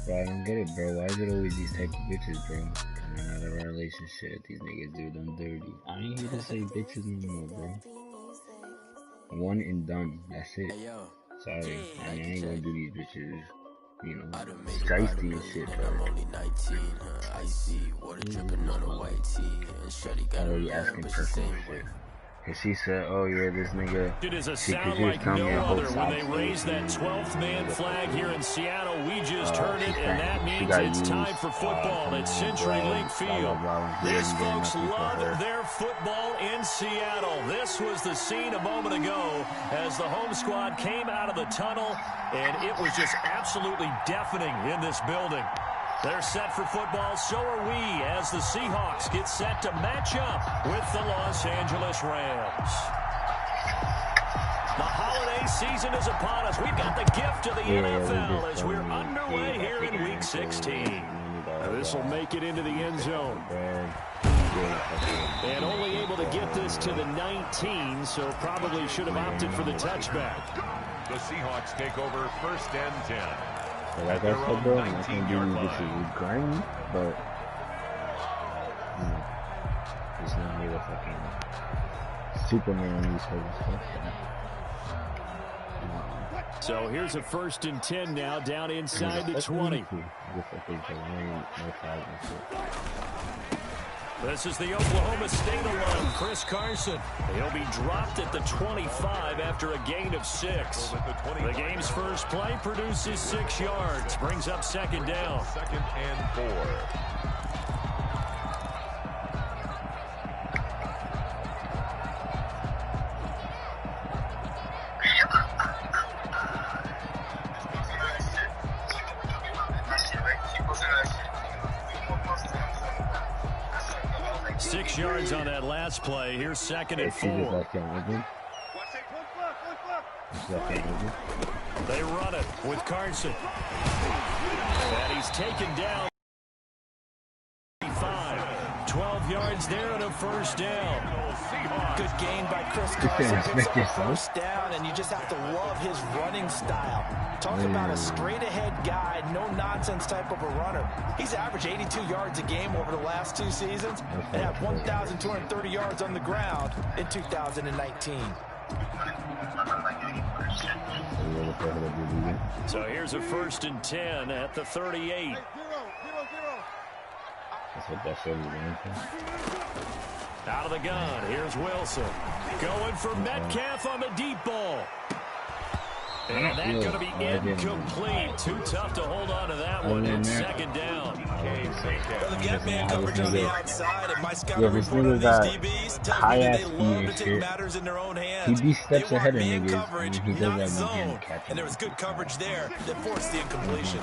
Bro, I don't get it, bro. Why is it always these type of bitches, bro? Coming out of a relationship, these niggas do them dirty. I ain't here to say bitches no more, bro. One and done. That's it. Sorry. I mean, I ain't gonna do these bitches, you know, shiesty and shit, but already asking personal shit. And she said, oh yeah, this nigga, it is a sound like no other when they raise that 12th man flag here in Seattle. We just heard it, and that means it's time for football at CenturyLink Field. These folks love their football in Seattle. This was the scene a moment ago as the home squad came out of the tunnel, and it was just absolutely deafening in this building. They're set for football, so are we, as the Seahawks get set to match up with the Los Angeles Rams. The holiday season is upon us. We've got the gift of the NFL as we're underway here in Week 16. This will make it into the end zone. And only able to get this to the 19, so probably should have opted for the touchback. The Seahawks take over 1st and 10. Like I said, bro, I'm not gonna do these bitches grimy, but you know, it's not me the fucking Superman on these type of stuff. So here's a 1st and 10 now, down inside the 20. This is the Oklahoma State alum, Chris Carson. He'll be dropped at the 25 after a gain of 6. The game's first play produces 6 yards, brings up 2nd down. 2nd and 4. 6 yards on that last play. Here's 2nd and 4. They run it with Carson. And he's taken down. 12 yards there and a 1st down. Good gain by Chris Carson. Picks up a 1st down, and you just have to love his running style. Talk about a straight-ahead guy, no-nonsense type of a runner. He's averaged 82 yards a game over the last 2 seasons and had 1,230 yards on the ground in 2019. So here's a 1st and 10 at the 38. Out of the gun, here's Wilson. Going for Metcalf on the deep ball. And that's going to be incomplete. Too tough to hold on to that one. It's 2nd down. Well, the gap man coverage on the outside, and my scouting report on these DBs tells me that they love to take matters in their own hands. They want man coverage, not zone. And there was good coverage there that forced the incompletion.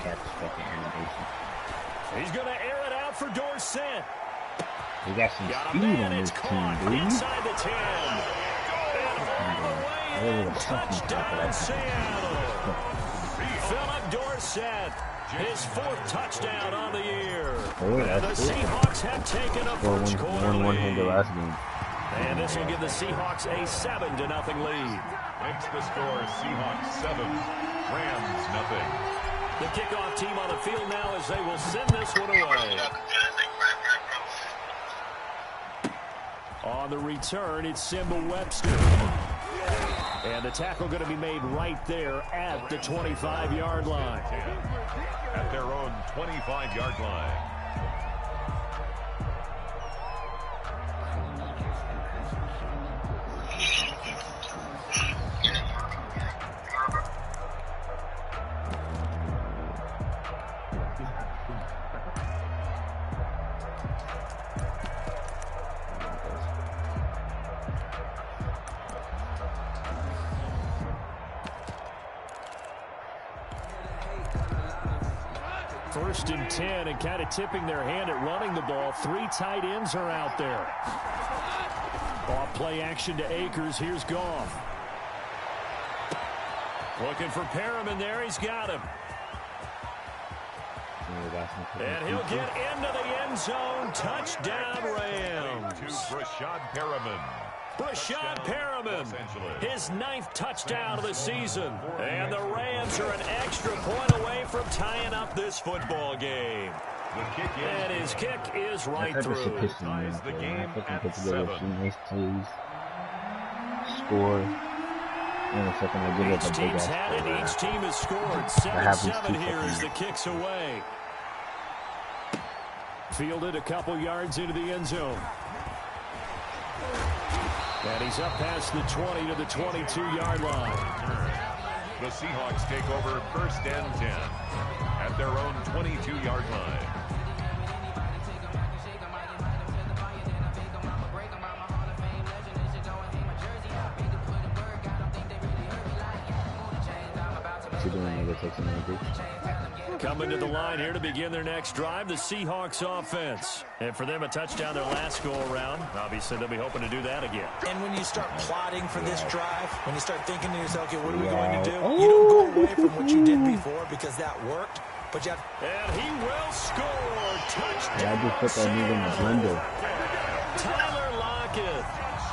He's going to air it out for Dorsett. We got some speed on this team, dude. Inside the 10. And touchdown, Seattle. Philip Dorsett, his 4th touchdown on the year. And the Seahawks have taken a first quarter lead. And this will give the Seahawks a 7-0 lead. Makes the score Seahawks 7, Rams 0. The kickoff team on the field now as they will send this one away. On the return, it's Simba Webster. And the tackle going to be made right there at the 25-yard line. At their own 25-yard line. First and 10, and kind of tipping their hand at running the ball. 3 tight ends are out there. Off play action to Akers. Here's Goff. Looking for Perriman there. He's got him. And he'll get into the end zone. Touchdown, Rams. Brashad Perriman. Brashad Perriman, his 9th touchdown of the season. And the Rams are an extra point away from tying up this football game. And his kick is right through. Ties the game at 7. Nice plays. Score. Each team's had it. Each team has scored. 7-7 here as the kick's away. Fielded a couple yards into the end zone. And he's up past the 20 to the 22-yard line. The Seahawks take over 1st and 10 at their own 22-yard line. Coming to the line here to begin their next drive, the Seahawks offense. And for them, a touchdown their last go-around. Obviously, they'll be hoping to do that again. And when you start plotting for this drive, when you start thinking to yourself, okay, what are we going to do? You don't go away from what you did before because that worked. But you have... And he will score. Touchdown. Yeah, I just put that nigga in the blender. Tyler Lockett,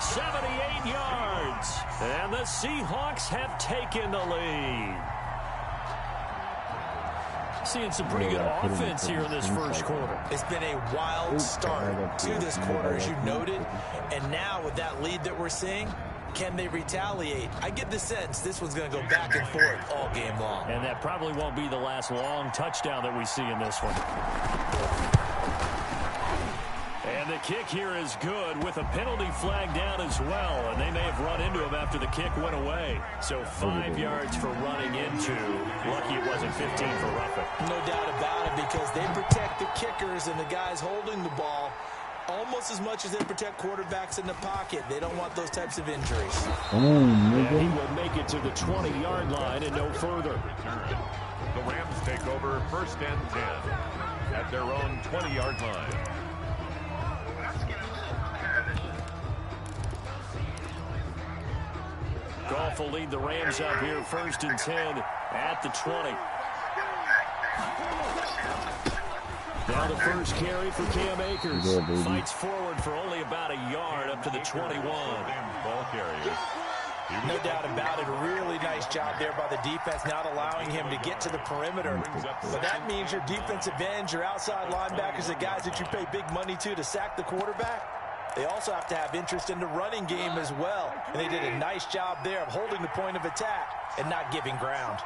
78 yards. And the Seahawks have taken the lead. Seeing some pretty good offense here in this first quarter. It's been a wild start to this quarter, as you noted. And now with that lead that we're seeing, can they retaliate? I get the sense this one's going to go back and forth all game long. And that probably won't be the last long touchdown that we see in this one. And the kick here is good with a penalty flag down as well. And they may have run into him after the kick went away. So 5 yards for running into. Lucky it wasn't 15 for roughing. No doubt about it, because they protect the kickers and the guys holding the ball almost as much as they protect quarterbacks in the pocket. They don't want those types of injuries. And he will make it to the 20-yard line and no further. The Rams take over 1st and 10 at their own 20-yard line. Goff will lead the Rams up here 1st and 10 at the 20. Now the first carry for Cam Akers. Fights forward for only about a yard up to the 21. Ball carriers. No doubt about it. A really nice job there by the defense, not allowing him to get to the perimeter. But that means your defensive ends, your outside linebackers, the guys that you pay big money to sack the quarterback, they also have to have interest in the running game as well. And they did a nice job there of holding the point of attack and not giving ground.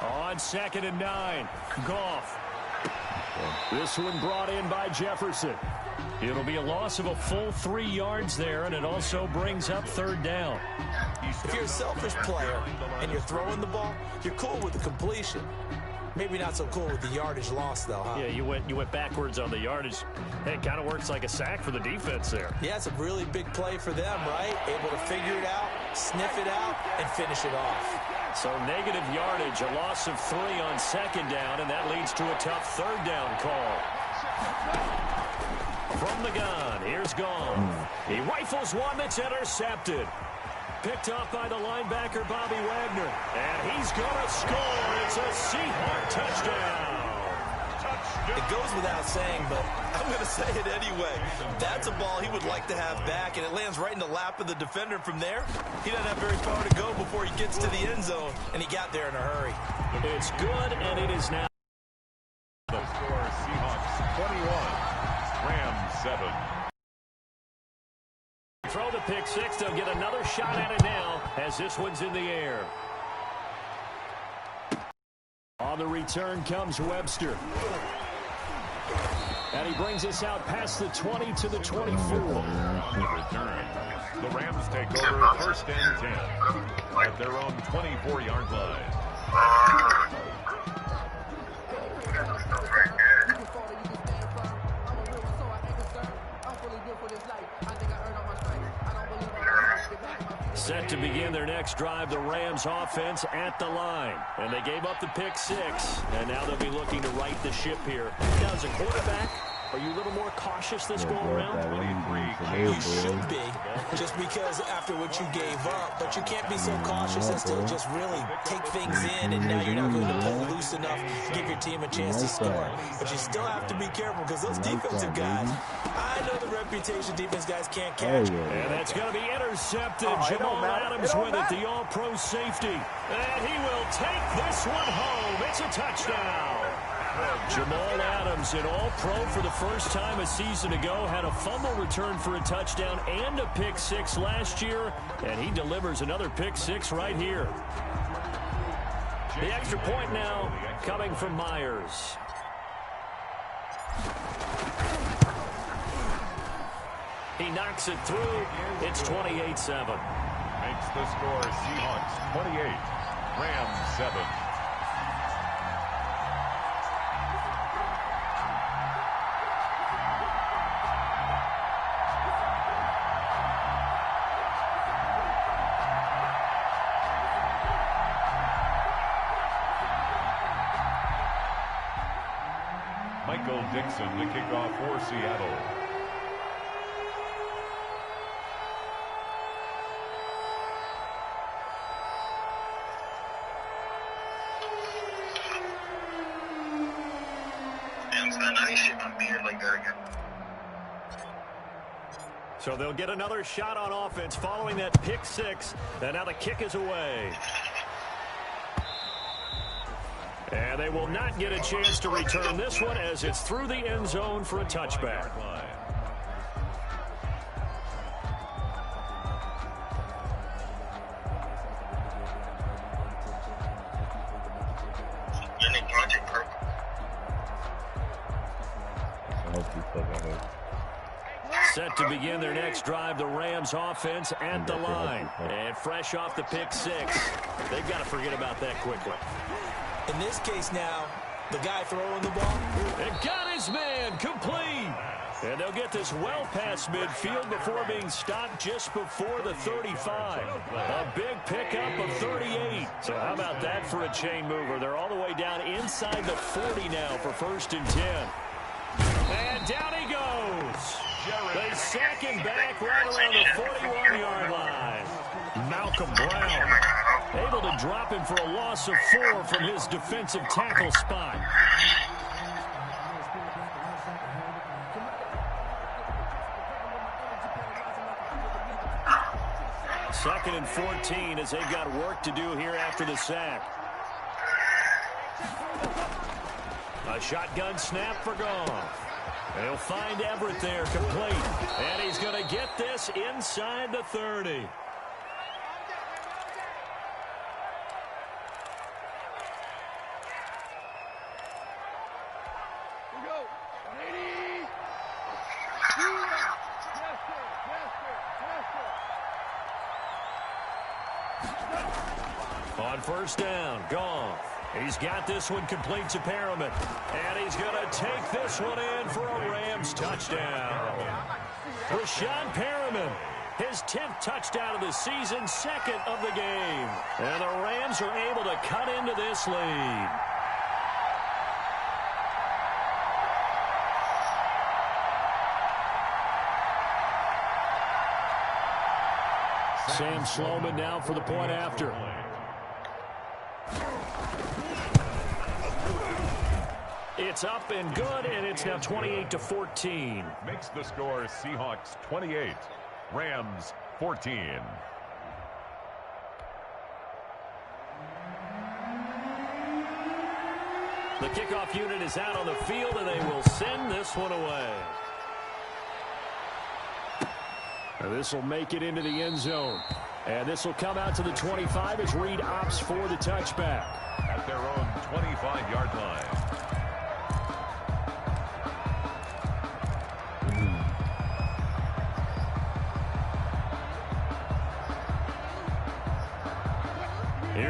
On 2nd and 9, Goff. This one brought in by Jefferson. It'll be a loss of a full 3 yards there, and it also brings up 3rd down. If you're a selfish player and you're throwing the ball, you're cool with the completion. Maybe not so cool with the yardage loss, though, huh? Yeah, you went backwards on the yardage. Hey, it kind of works like a sack for the defense there. Yeah, it's a really big play for them, right? Able to figure it out, sniff it out, and finish it off. So negative yardage, a loss of 3 on 2nd down, and that leads to a tough 3rd down call. From the gun, here's Goff. He rifles one that's intercepted. Picked off by the linebacker, Bobby Wagner. And he's going to score. It's a Seahawk touchdown. It goes without saying, but I'm going to say it anyway. That's a ball he would like to have back, and it lands right in the lap of the defender. From there, he doesn't have very far to go before he gets to the end zone, and he got there in a hurry. It's good, and it is now. The score, Seahawks 21, Rams 7. Throw the pick six. They'll get another shot at it now as this one's in the air. On the return comes Webster. And he brings us out past the 20 to the 24. On the return, the Rams take over 1st and 10 at their own 24-yard line. Set to begin their next drive, the Rams offense at the line. And they gave up the pick 6, and now they'll be looking to right the ship here. Now, as a quarterback, are you a little more cautious this go around? You should be, just because after what you gave up. But you can't be so cautious as to just really take things in, and now you're not going to pull loose enough to give your team a chance to score. But you still have to be careful, because those defensive guys, I know the reputation defense guys can't catch. And that's going to be intercepted. Jamal Adams with it, the all-pro safety. And he will take this one home. It's a touchdown. Jamal Adams, an all-pro for the first time a season ago, had a fumble return for a touchdown and a pick 6 last year, and he delivers another pick 6 right here. The extra point now coming from Myers. He knocks it through. It's 28-7. Makes the score Seahawks 28, Rams 7. Michael Dixon, the kickoff for Seattle. So they'll get another shot on offense following that pick 6, and now the kick is away. And they will not get a chance to return this one as it's through the end zone for a touchback. Set to begin their next drive, the Rams offense at the line. And fresh off the pick 6, they've got to forget about that quickly. In this case now, the guy throwing the ball. And got his man complete. And they'll get this well past midfield before being stopped just before the 35. A big pickup of 38. So how about that for a chain mover? They're all the way down inside the 40 now for 1st and 10. And down he goes. They sack him back right around the 41-yard line. Malcolm Brown able to drop him for a loss of 4 from his defensive tackle spot. Second and 14 as they've got work to do here after the sack. A shotgun snap for Goff. He'll find Everett there complete. And he's going to get this inside the 30. On 1st down, Goff. He's got this one complete to Perriman. And he's going to take this one in for a Rams touchdown. Rashad Perriman, his 10th touchdown of the season, 2nd of the game. And the Rams are able to cut into this lead. Sam Sloman now for the point after. It's up and good, and it's now 28-14. Makes the score Seahawks 28, Rams 14. The kickoff unit is out on the field, and they will send this one away. This will make it into the end zone. And this will come out to the 25 as Reed opts for the touchback. At their own 25-yard line.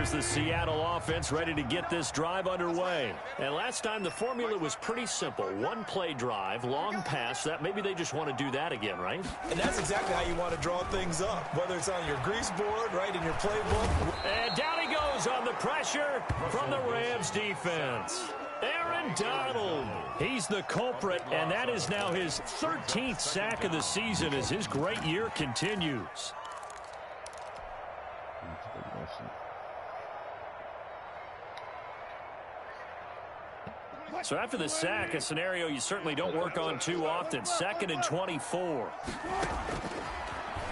here's the Seattle offense ready to get this drive underway. And last time the formula was pretty simple. One play drive, long pass. That maybe they just want to do that again, right? And that's exactly how you want to draw things up, whether it's on your grease board, right, in your playbook. And down he goes on the pressure from the Rams defense. Aaron Donald, he's the culprit, and that is now his 13th sack of the season as his great year continues. So after the sack, a scenario you certainly don't work on too often. 2nd and 24.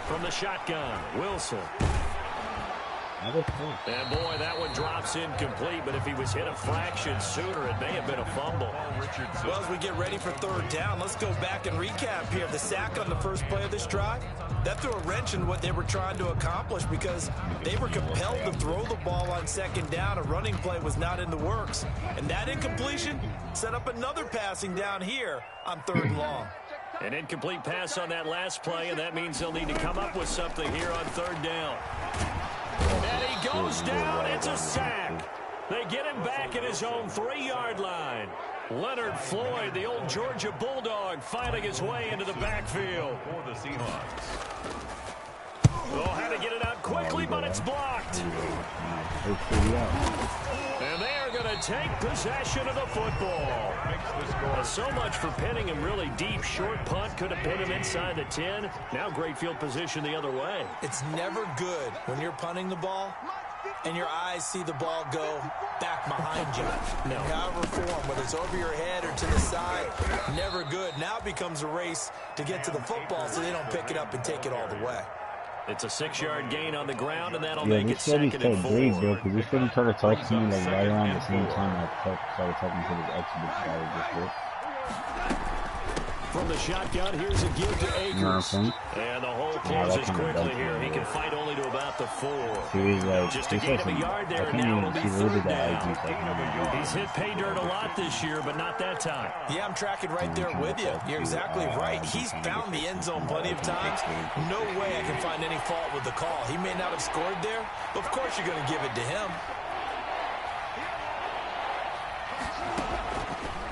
From the shotgun, Wilson. And boy, that one drops incomplete, but if he was hit a fraction sooner, it may have been a fumble. Well, as we get ready for 3rd down, let's go back and recap here. The sack on the first play of this drive, that threw a wrench in what they were trying to accomplish because they were compelled to throw the ball on 2nd down. A running play was not in the works. And that incompletion set up another passing down here on 3rd and long. An incomplete pass on that last play, and that means they'll need to come up with something here on 3rd down. And he goes down. It's a sack. They get him back at his own 3-yard line. Leonard Floyd, the old Georgia Bulldog, fighting his way into the backfield. For the Seahawks. Oh, had to get it out quickly, but it's blocked. And they are going to take possession of the football. So much for pinning him really deep. Short punt could have pinned him inside the 10. Now great field position the other way. It's never good when you're punting the ball and your eyes see the ball go back behind you. No. However form, whether it's over your head or to the side, never good. Now it becomes a race to get to the football so they don't pick it up and take it all the way. It's a 6-yard gain on the ground, and that'll make it 2nd and 4. Great, bro, because this one tried to talk to me like right around the same time I started talking to this exhibit guy just with. From the shotgun, here's a give to Akers. And the hole closes quickly here. He can fight only to about the 4. Just a gain of a yard there, and now it'll be 3rd down. He's hit pay dirt a lot this year, but not that time. Yeah, I'm tracking right there with you. You're exactly right. He's found the end zone plenty of times. No way I can find any fault with the call. He may not have scored there, but of course you're going to give it to him.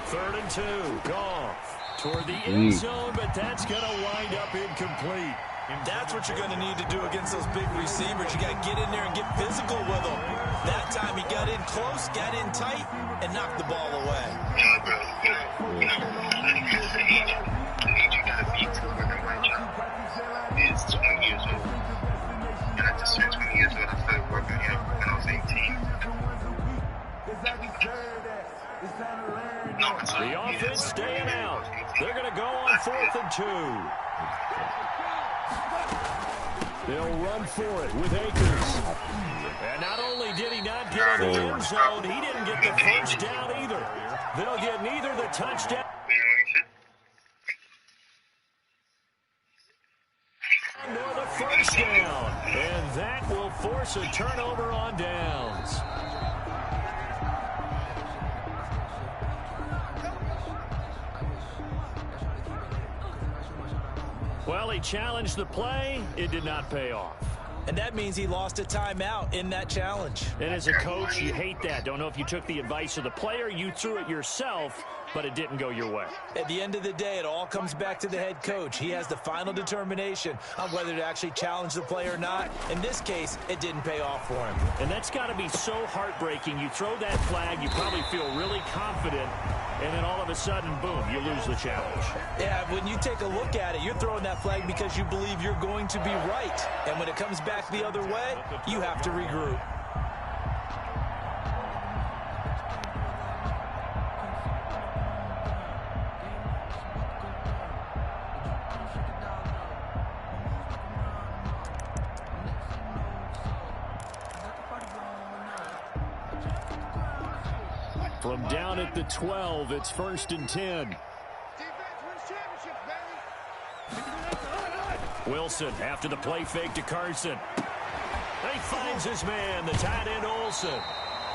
3rd and 2, Goff. Toward the end zone, but that's going to wind up incomplete. That's what you're going to need to do against those big receivers. You got to get in there and get physical with them. That time he got in close, got in tight, and knocked the ball away. Yeah, bro. You know, I need you guys need to work on my job. It's 20 years old. And I just turned 20 years old. I started working, when I was 18. The offense staying out. They're going to go on 4th and 2. They'll run for it with Akers. And not only did he not get in the end zone, he didn't get the first down either. They'll get neither the touchdown nor the first down. And that will force a turnover on downs. Well, he challenged the play. It did not pay off. And that means he lost a timeout in that challenge. And as a coach, you hate that. Don't know if you took the advice of the player. You threw it yourself, but it didn't go your way. At the end of the day, it all comes back to the head coach. He has the final determination on whether to actually challenge the play or not. In this case, it didn't pay off for him. And that's got to be so heartbreaking. You throw that flag, you probably feel really confident, and then all of a sudden, boom, you lose the challenge. Yeah, when you take a look at it, you're throwing that flag because you believe you're going to be right. And when it comes back the other way, you have to regroup. From down at the 12, it's 1st and 10. Wilson after the play fake to Carson. He finds his man, the tight end Olsen.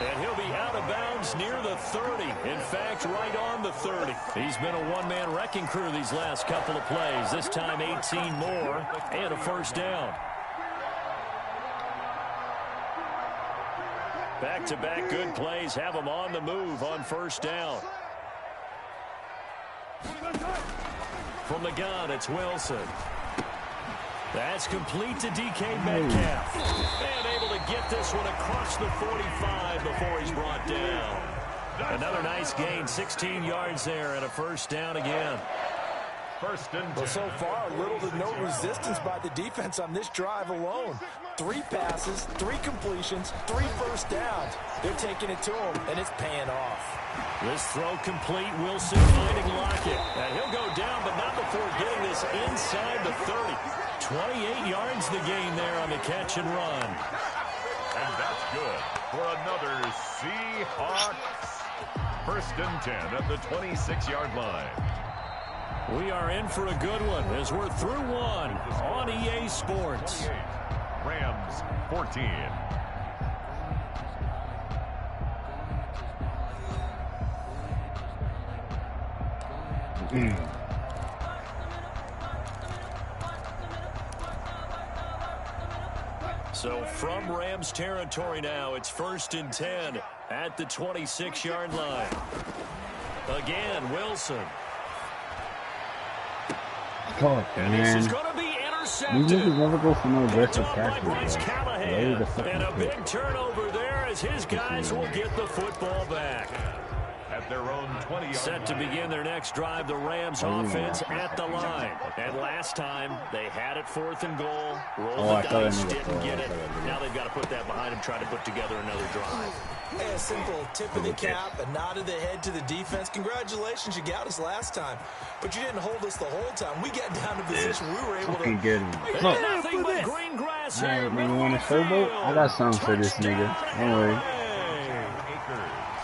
And he'll be out of bounds near the 30. In fact, right on the 30. He's been a one-man wrecking crew these last couple of plays. This time 18 more and a first down. Back-to-back good plays have them on the move on first down. From the gun, it's Wilson. That's complete to DK Metcalf. And able to get this one across the 45 before he's brought down. Another nice gain, 16 yards there and a first down again. Well, so far, little to no resistance by the defense on this drive alone. 3 passes, 3 completions, 3 first downs. They're taking it to him, and it's paying off. This throw complete. Wilson finding Lockett. And he'll go down, but not before getting this inside the 30. 28 yards the gain there on the catch and run. And that's good for another Seahawks. First and 10 at the 26-yard line. We are in for a good one as we're through one on EA Sports. Rams 14. So from Rams territory now, it's first and 10 at the 26-yard line. Again, Wilson. Fuck, And this is man. going to be These intercepted. niggas never go for no aggressive Picked up by Bryce tackles, bro. Callahan. The fucking And a pick. big turnover there as his guys will get the football back. At their own 20-yard Set to begin their next drive, the Rams offense at the line. And last time, they had it 4th and goal. Rolled Oh, I the thought I dice, knew didn't that. get Oh, I it. thought I knew Now they've got to put that behind them, try to put together another drive. Hey, a simple tip of the cap, a nod of the head to the defense. Congratulations, you got us last time. But you didn't hold us the whole time. We got down to position. We were able Fucking to... get him. And Fuck. nothing but green grass here. Alright, man, middle you want a of the showboat? field. I got something for this nigga. Don't worry.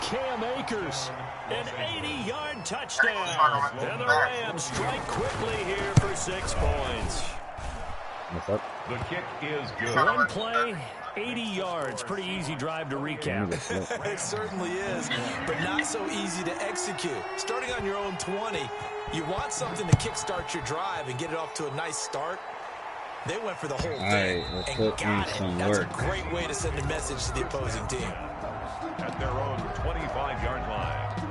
Cam Akers, an 80-yard touchdown. And the Rams strike quickly here for 6 points. What's up? The kick is good. One play, 80 yards. Pretty easy drive to recap. It certainly is, but not so easy to execute. Starting on your own 20, you want something to kickstart your drive and get it off to a nice start. They went for the whole thing Alright, let's and put in got it. some That's work. a great way to send a message to the opposing team. At their own 25-yard line.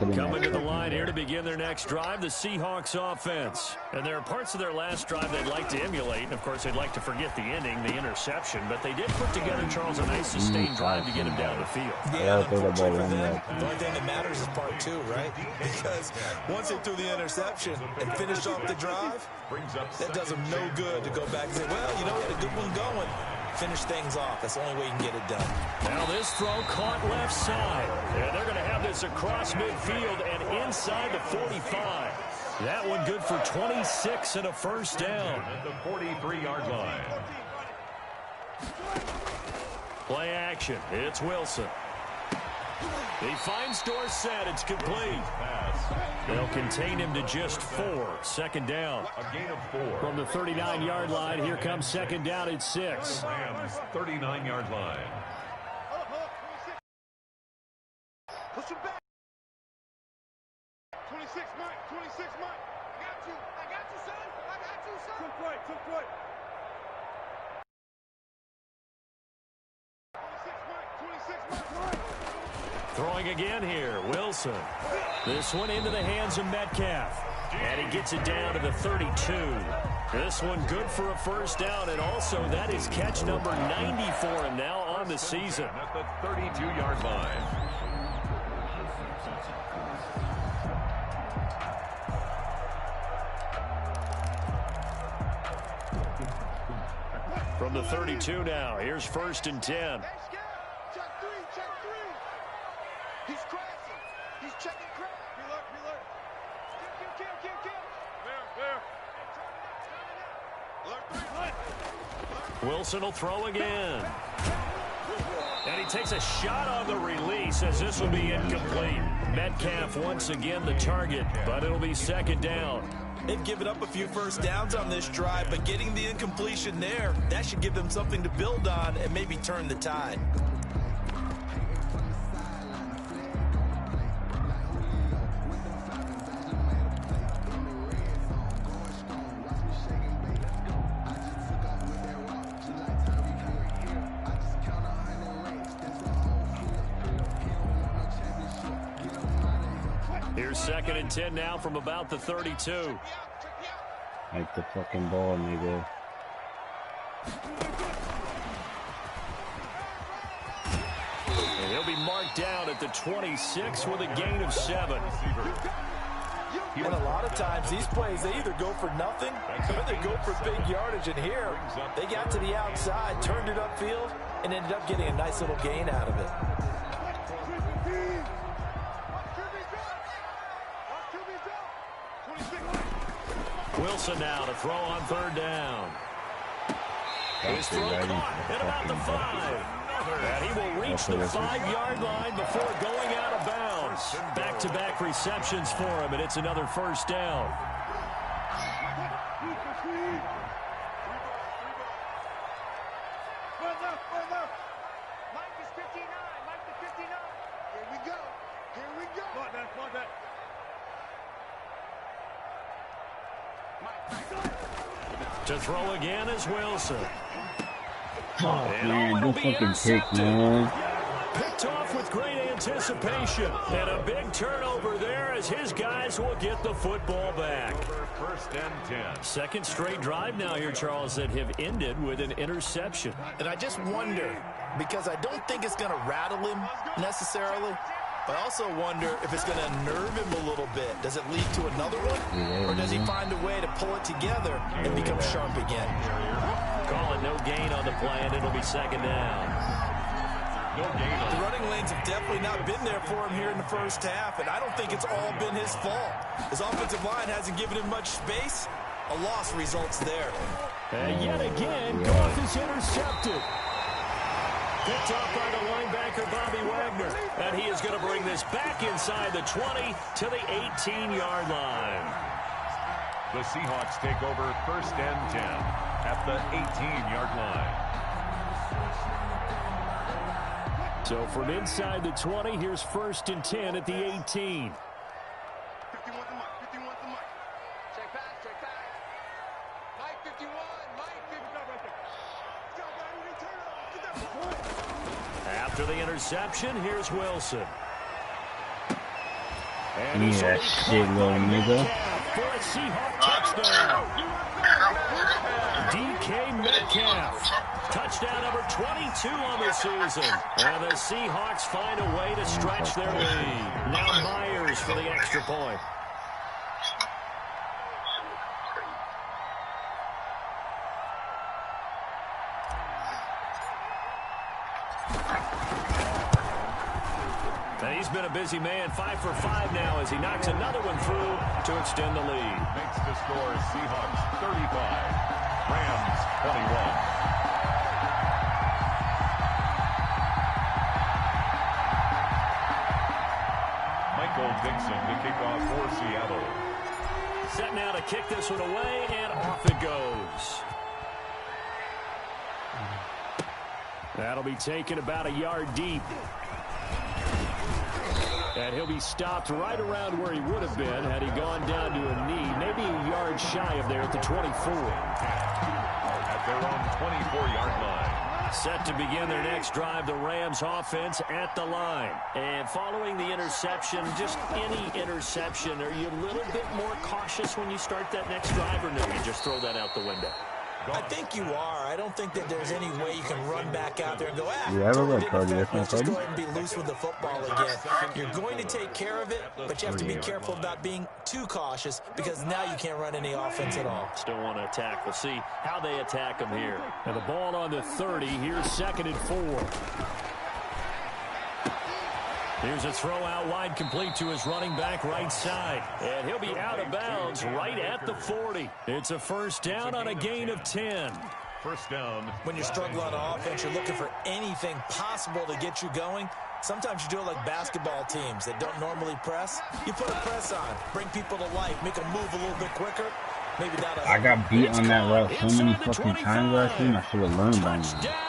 Coming to the line here to begin their next drive, the Seahawks offense. And there are parts of their last drive they'd like to emulate. And, of course, they'd like to forget the ending, the interception. But they did put together, Charles, a nice sustained drive to get him down the field. Yeah, throw the ball unfortunately for around them, that. the only thing that matters is part 2, right? Because once they threw the interception and finished off the drive, that does them no good to go back and say, well, you know, we had a good one going. Finish things off. That's the only way you can get it done. Now this throw caught left side. And they're going to have this across midfield and inside the 45. That one good for 26 and a first down. At the 43-yard line. Play action. It's Wilson. He finds Dorsett. It's complete. They'll contain him to just 4. Second down. A gain of 4. From the 39-yard line, here comes second down at 6. Rams 39-yard line. Push him back. 26, Mike. 26, Mike. I got you. I got you, son. I got you, son. Took play. Took play. 26, Mike. 26, Mike. Throwing again here, Wilson. This one into the hands of Metcalf. And he gets it down to the 32. This one good for a first down, and also that is catch number 90 for him now on the season. At the 32-yard line. From the 32 now, here's first and 10. Hey, Scout. Check 3. Check 3. He's crashing. He's checking crash. Reload. Reload. Kill. Clear. Alert 3. Wilson will throw again. And he takes a shot on the release as this will be incomplete. Metcalf once again the target, but it'll be second down. They've given up a few first downs on this drive, but getting the incompletion there, that should give them something to build on and maybe turn the tide. Here's 2nd and 10 now from about the 32. Like the fucking ball, nigga. And he'll be marked down at the 26 with a gain of 7. And a lot of times these plays, they either go for nothing or they go for big yardage. And here, they got to the outside, turned it upfield, and ended up getting a nice little gain out of it. Wilson now to throw on 3rd down. His throw caught at about the 5. And he will reach the 5-yard line before going out of bounds. Back-to-back receptions for him, and it's another 1st down. Mike is 59. Mike is 59. Here we go. Here we go. Come on, man. Come on, man. To throw again is Wilson. Oh, man, don't fucking pick, man. Picked off with great anticipation. And a big turnover there as his guys will get the football back. 1st and 10. Second straight drive now here, Charles, that have ended with an interception. And I just wonder, because I don't think it's going to rattle him necessarily, but I also wonder if it's going to unnerve him a little bit. Does it lead to another one? Or does he find a way to pull it together and become sharp again? Call it no gain on the play, and it'll be 2nd down. No gain. The running lanes have definitely not been there for him here in the 1st half, and I don't think it's all been his fault. His offensive line hasn't given him much space. A loss results there. And yet again, Goff is intercepted. Picked off by the linebacker, Bobby Wagner. And he is going to bring this back inside the 20 to the 18-yard line. The Seahawks take over 1st and 10 at the 18-yard line. So from inside the 20, here's 1st and 10 at the 18. 51 to Mike. 51 to Mike. Check back. Check back. Mike 51. Mike 51 right there. After the interception, here's Wilson. Give me that shit, little nigga. For a Seahawk touchdown. DK Metcalf. Touchdown number 22 on the season. And the Seahawks find a way to stretch their lead. Now Myers for the extra point. And he's been a busy man, 5 for 5 now as he knocks another one through to extend the lead. Makes the score Seahawks 35, Rams 21. Michael Dixon to kick off for Seattle. Set now to kick this one away, and off it goes. That'll be taken about a yard deep. And he'll be stopped right around where he would have been had he gone down to a knee, maybe a yard shy of there at the 24. At their own 24-yard line. Set to begin their next drive, the Rams offense at the line. And following the interception, just any interception, are you a little bit more cautious when you start that next drive, or no, you just throw that out the window? I think you are. I don't think that there's any way you can run back out there and go, let's just go ahead and be loose with the football again. You're going to take care of it, but you have to be careful about being too cautious because now you can't run any offense at all. Still want to attack. We'll see how they attack them here. And the ball on the 30. Here's 2nd and 4. Here's a throw out wide, complete to his running back right side. And he'll be out of bounds right at the 40. It's a 1st down on a gain of 10. 1st down. When you're struggling on offense, you're looking for anything possible to get you going. Sometimes you do it like basketball teams that don't normally press. You put a press on, bring people to life, make them move a little bit quicker. Maybe that'll help. I got beat on that route so many fucking times last week. I should have learned by now.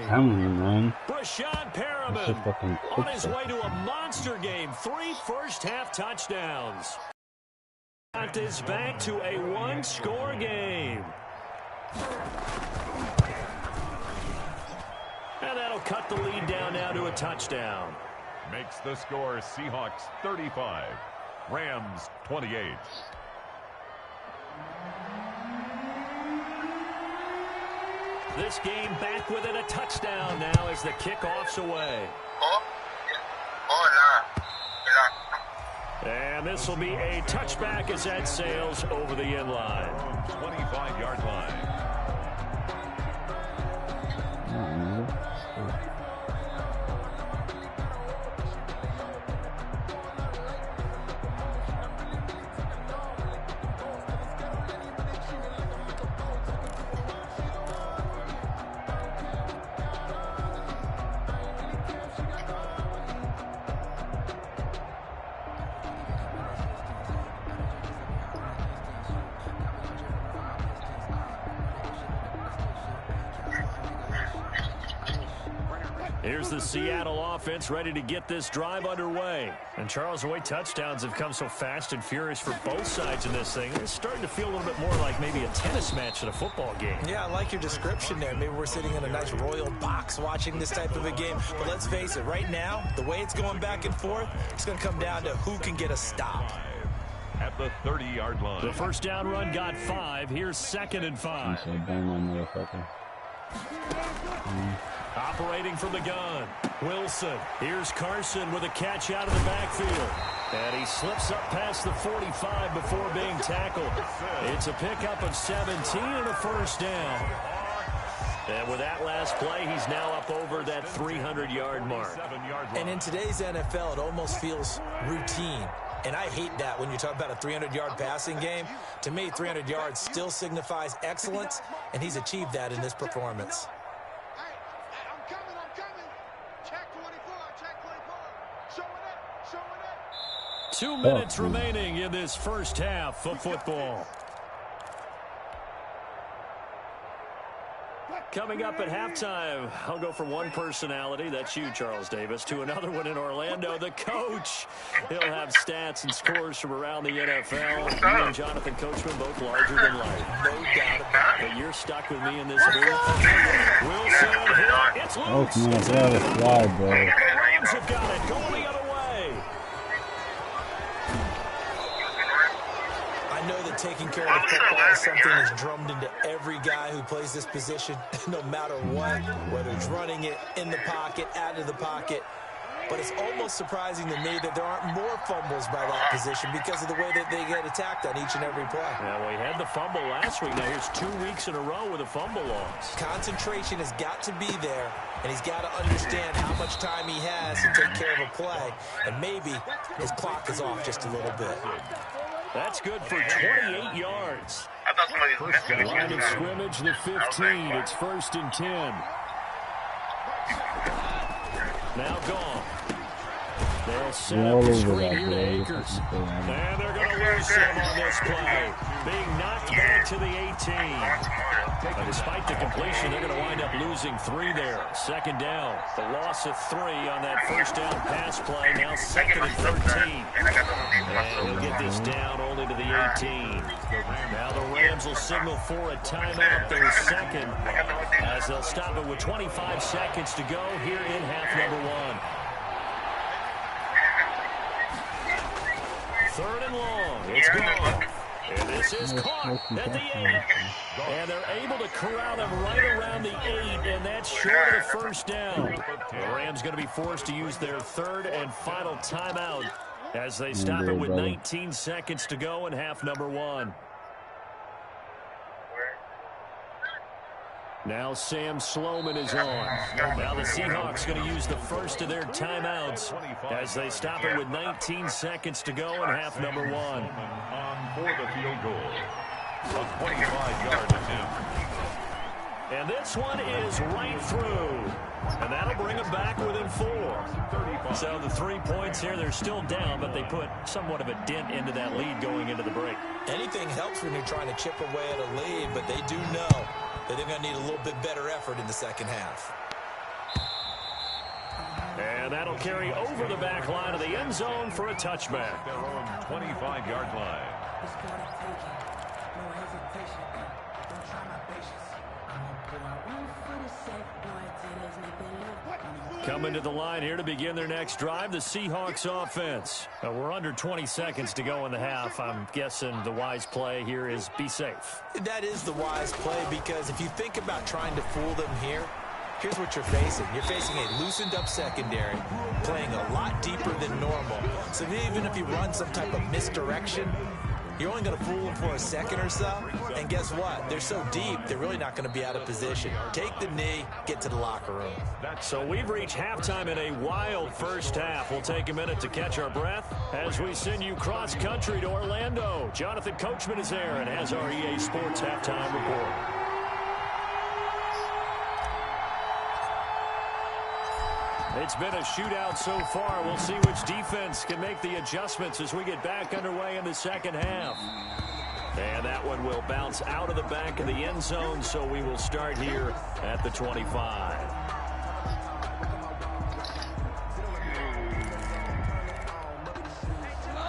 Tell me, man. Brashad Perriman on his way to a monster game. 3 first-half touchdowns. Got this back to a 1-score game. And that'll cut the lead down now to a touchdown. makes the score Seahawks 35, Rams 28. This game back within a touchdown now as the kickoff's away. And this will be a touchback as that sails over the end line. 25-yard line. Here's the Seattle offense ready to get this drive underway. And Charles, the way touchdowns have come so fast and furious for both sides in this thing, it's starting to feel a little bit more like maybe a tennis match at a football game. Yeah, I like your description there. Maybe we're sitting in a nice royal box watching this type of a game. But let's face it, right now, the way it's going back and forth, it's going to come down to who can get a stop. At the 30-yard line. The first down run got 5. Here's 2nd and 5. Operating from the gun, Wilson. Here's Carson with a catch out of the backfield. And he slips up past the 45 before being tackled. It's a pickup of 17 and a first down. And with that last play, he's now up over that 300-yard mark. And in today's NFL, it almost feels routine. And I hate that when you talk about a 300-yard passing game. To me, 300 yards still signifies excellence, and he's achieved that in this performance. 2 minutes remaining in this first half of football. Coming up at halftime, I'll go from one personality, that's you, Charles Davis, to another one in Orlando, the coach. He'll have stats and scores from around the NFL. You and Jonathan Coachman, both larger than life. No doubt about it. But you're stuck with me in this booth. Wilson, it's loose. It's let it fly, bro. The Rams have got it, going the other way. I know that taking care of the football is something that's drummed into every guy who plays this position, no matter what, whether it's running it, in the pocket, out of the pocket. But it's almost surprising to me that there aren't more fumbles by that position because of the way that they get attacked on each and every play. Yeah, well, he had the fumble last week. Now here's 2 weeks in a row with a fumble loss. Concentration has got to be there, and he's got to understand how much time he has to take care of a play. And maybe his clock is off just a little bit. That's good for 28 yards. Line of scrimmage, the 15. It's 1st and 10. Now gone. They'll set up the screen here to Akers. And they're going to lose some on this play. Being knocked back to the 18. But despite the completion, they're going to wind up losing 3 there. 2nd down. The loss of 3 on that first down pass play. Now 2nd and 13. And he'll get this down only to the 18. Now the Rams will signal for a timeout, their second, as they'll stop it with 25 seconds to go here in half number 1. 3rd and long. It's gone. And this is caught at the 8. And they're able to corral them right around the 8, and that's short of the first down. The Rams going to be forced to use their 3rd and final timeout as they stop it with 19 seconds to go in half number 1. Now Sam Sloman is on. Now the Seahawks going to use the first of their timeouts as they stop it with 19 seconds to go in half number 1. On for the field goal. A 25-yard attempt. And this one is right through. And that'll bring them back within 4. So the 3 points here, they're still down, but they put somewhat of a dent into that lead going into the break. Anything helps when you're trying to chip away at a lead, but they do know that they're going to need a little bit better effort in the second half. And that'll carry over the back line of the end zone for a touchback. Their own 25-yard line. Coming to the line here to begin their next drive, the Seahawks offense. We're under 20 seconds to go in the half. I'm guessing the wise play here is be safe. That is the wise play, because if you think about trying to fool them here, here's what you're facing. You're facing a loosened up secondary, playing a lot deeper than normal. So even if you run some type of misdirection, you're only going to fool them for a second or so. And guess what? They're so deep, they're really not going to be out of position. Take the knee, get to the locker room. So we've reached halftime in a wild first half. We'll take a minute to catch our breath as we send you cross-country to Orlando. Jonathan Coachman is there and has our EA Sports halftime report. It's been a shootout so far. We'll see which defense can make the adjustments as we get back underway in the second half. And that one will bounce out of the back of the end zone, so we will start here at the 25.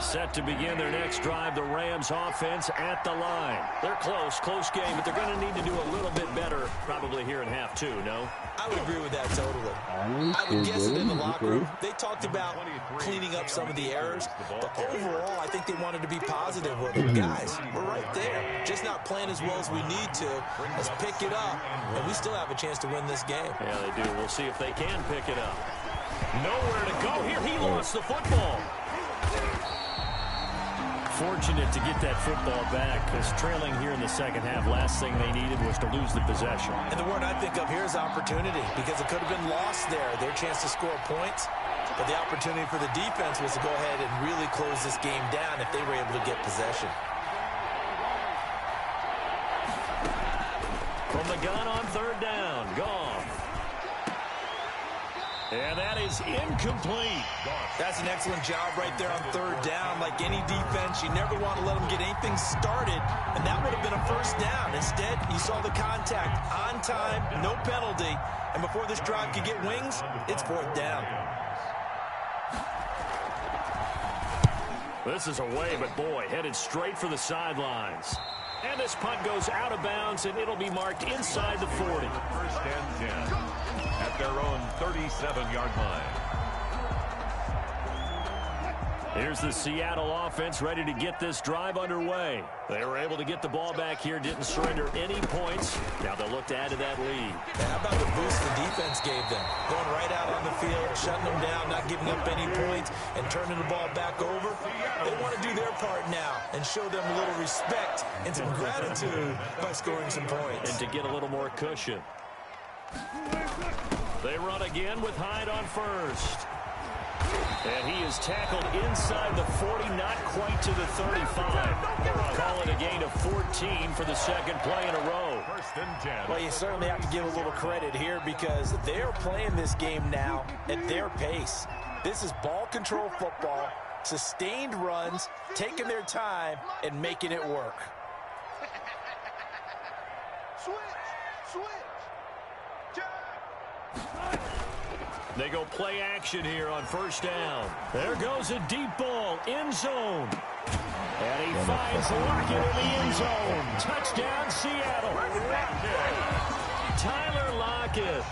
Set to begin their next drive, the Rams offense at the line. They're close game, but they're going to need to do a little bit better probably here in half two, no? I would agree with that totally. I would guess that in the locker room, they talked about cleaning up some of the errors, but overall, I think they wanted to be positive with them. Guys, we're right there. Just not playing as well as we need to. Let's pick it up, and we still have a chance to win this game. Yeah, they do. We'll see if they can pick it up. Nowhere to go here. He lost the football. Fortunate to get that football back, because trailing here in the second half, last thing they needed was to lose the possession. And the word I think of here is opportunity, because it could have been lost there, their chance to score points. But the opportunity for the defense was to go ahead and really close this game down if they were able to get possession. From the gun on third down, gone. And that is incomplete. That's an excellent job right there on third down. Like any defense, you never want to let them get anything started, and that would have been a first down. Instead, you saw the contact on time, no penalty, and before this drive could get wings, it's fourth down. This is away, but boy, headed straight for the sidelines. And this punt goes out of bounds, and it'll be marked inside the 40. First and 10 at their own 37-yard line. Here's the Seattle offense ready to get this drive underway. They were able to get the ball back here, didn't surrender any points. Now they'll look to add to that lead. And how about the boost the defense gave them? Going right out on the field, shutting them down, not giving up any points, and turning the ball back over. They want to do their part now and show them a little respect and some gratitude by scoring some points. And to get a little more cushion. They run again with Hyde on first. And he is tackled inside the 40, not quite to the 35. Call it a gain of 14 for the second play in a row. First and 10. Well, you certainly have to give a little credit here, because they're playing this game now at their pace. This is ball control football, sustained runs, taking their time, and making it work. Switch. They go play action here on first down. There goes a deep ball, end zone. And he finds Lockett in the end zone. Touchdown, Seattle. Tyler Lockett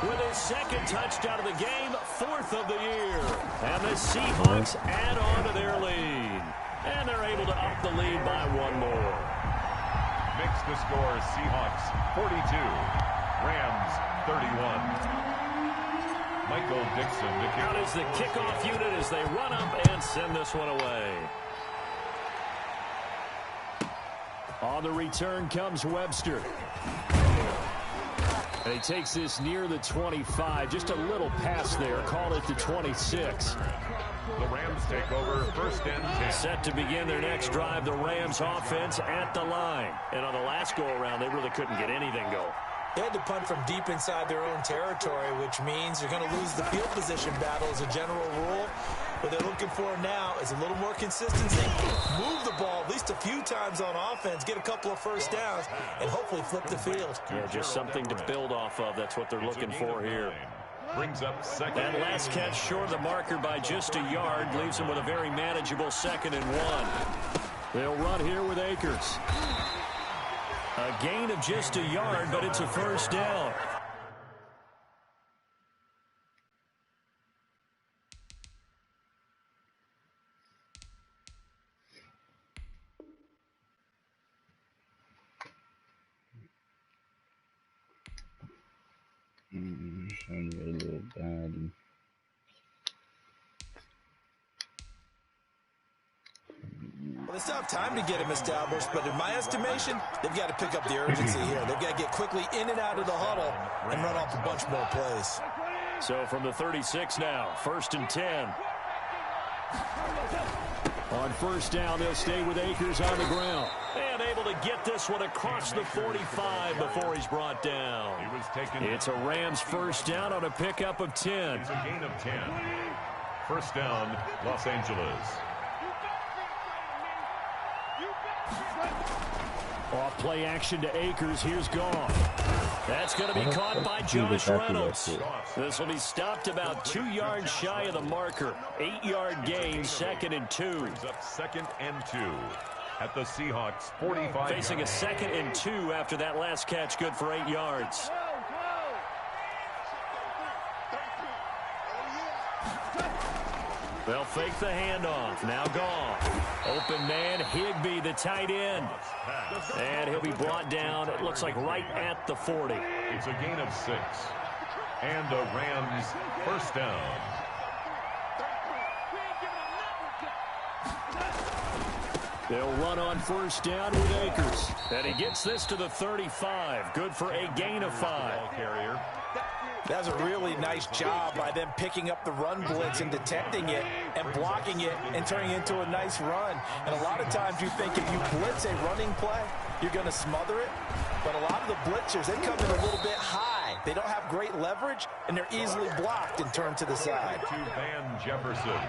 with his second touchdown of the game, fourth of the year. And the Seahawks add on to their lead. And they're able to up the lead by one more. Makes the score Seahawks 42, Rams 31. Michael Dixon to kick. Out is the kickoff unit as they run up and send this one away. On the return comes Webster. And he takes this near the 25. Just a little pass there. Call it the 26. The Rams take over first and 10. Set to begin their next drive, the Rams offense at the line. And on the last go-around, they really couldn't get anything going. They had to punt from deep inside their own territory, which means you're going to lose the field position battle as a general rule. What they're looking for now is a little more consistency. Move the ball at least a few times on offense, get a couple of first downs, and hopefully flip the field. Yeah, just something to build off of. That's what they're looking for here. Brings up second. That last catch short of the marker by just a yard leaves them with a very manageable 2nd and 1. They'll run here with Akers. A gain of just a yard, but it's a first down. Showing you a little bad. Well, they still have time to get him established, but in my estimation, they've got to pick up the urgency here. They've got to get quickly in and out of the huddle and run off a bunch more plays. So from the 36 now, 1st and 10. On first down, they'll stay with Akers on the ground. And able to get this one across the 45 before he's brought down. It's a Rams first down on a pickup of 10. It's a gain of 10. First down, Los Angeles. Off play action to Akers. Here's Goff. That's going to be caught by Josh Reynolds. This will be stopped about 2 yards shy of the marker. 8-yard gain, 2nd and 2. Brings up 2nd and 2 at the Seahawks 45. Facing a 2nd and 2 after that last catch, good for 8 yards. They'll fake the handoff. Now Goff. Open man, Higbee, the tight end. And he'll be brought down, it looks like right at the 40. It's a gain of 6. And a Rams first down. They'll run on first down with Akers. And he gets this to the 35. Good for a gain of 5. Carrier. That was a really nice job by them picking up the run blitz and detecting it and blocking it and turning it into a nice run. And a lot of times you think if you blitz a running play, you're going to smother it. But a lot of the blitzers, they come in a little bit high. They don't have great leverage, and they're easily blocked and turned to the side. To Van Jefferson.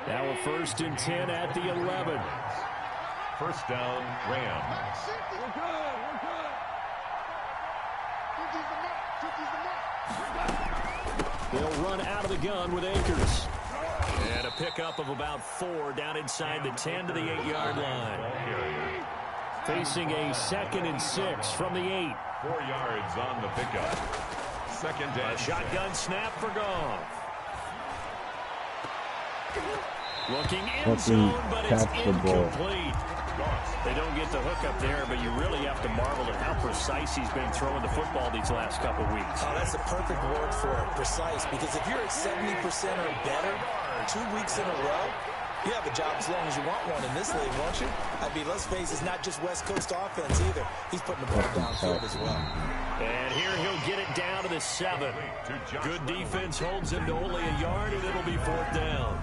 Now a 1st and 10 at the 11. First down, Rams. They'll run out of the gun with Akers. And a pickup of about 4 down inside the 10 to the 8-yard line. Facing a 2nd and 6 from the 8. 4 yards on the pickup. 2nd and a shotgun snap for Goff. Looking in zone, but it's incomplete. They don't get the hook up there, but you really have to marvel at how precise he's been throwing the football these last couple weeks. Oh, that's the perfect word for it, precise, because if you're at 70% or better 2 weeks in a row, you have a job as long as you want one in this league, won't you? I mean, let's face it, it's not just West Coast offense either. He's putting the ball downfield as well. And here he'll get it down to the 7. Good defense holds him to only a yard, and it'll be 4th down.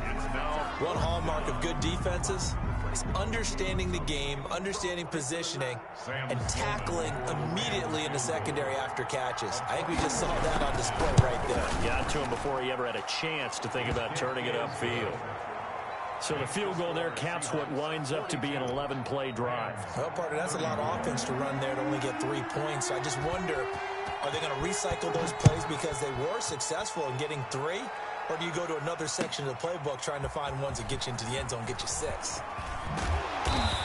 One hallmark of good defenses is understanding the game, understanding positioning, and tackling immediately in the secondary after catches. I think we just saw that on display right there. Got to him before he ever had a chance to think about turning it upfield. So the field goal there caps what winds up to be an 11-play drive. Well, partner, that's a lot of offense to run there to only get 3 points. I just wonder, are they going to recycle those plays because they were successful in getting 3? Or do you go to another section of the playbook trying to find ones that get you into the end zone, get you 6?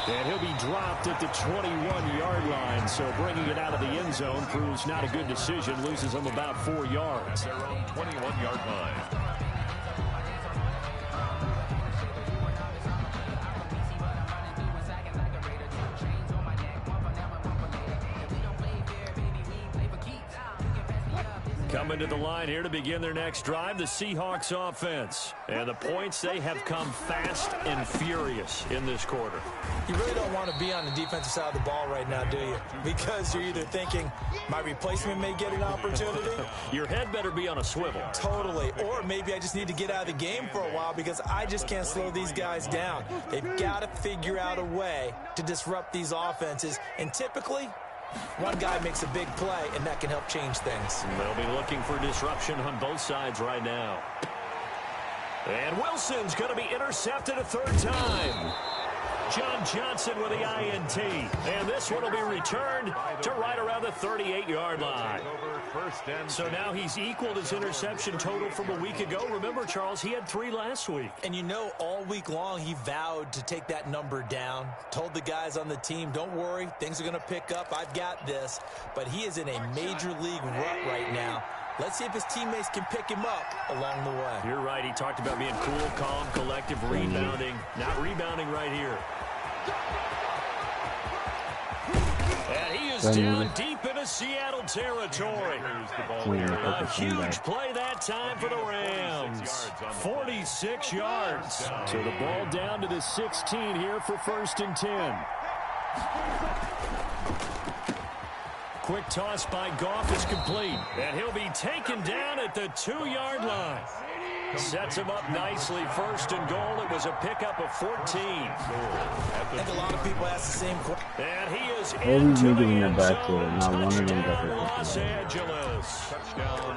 And he'll be dropped at the 21-yard line, so bringing it out of the end zone proves not a good decision, loses him about 4 yards. At their own 21-yard line. Coming to the line here to begin their next drive, the Seahawks offense. And the points, they have come fast and furious in this quarter. You really don't want to be on the defensive side of the ball right now, do you? Because you're either thinking, my replacement may get an opportunity. Your head better be on a swivel. Totally. Or maybe I just need to get out of the game for a while because I just can't slow these guys down. They've got to figure out a way to disrupt these offenses. And typically, one guy makes a big play, and that can help change things. They'll be looking for disruption on both sides right now. And Wilson's going to be intercepted a 3rd time. John Johnson with the INT. And this one will be returned to right around the 38-yard line. first and 10. So now he's equaled his interception total from a week ago. Remember, Charles, he had 3 last week. And you know, all week long he vowed to take that number down. Told the guys on the team, don't worry, things are going to pick up. I've got this. But he is in a major league rut right now. Let's see if his teammates can pick him up along the way. You're right. He talked about being cool, calm, collective, rebounding. Not rebounding right here. And he is down deep into Seattle territory. A huge play that time for the Rams. 46 yards. So the ball down to the 16 here for 1st and 10. Quick toss by Goff is complete. And he'll be taken down at the 2-yard line. Sets him up nicely. 1st and goal. It was a pickup of 14. I think a lot of people ask the same question. And he is into the end zone. Touchdown, Los Angeles.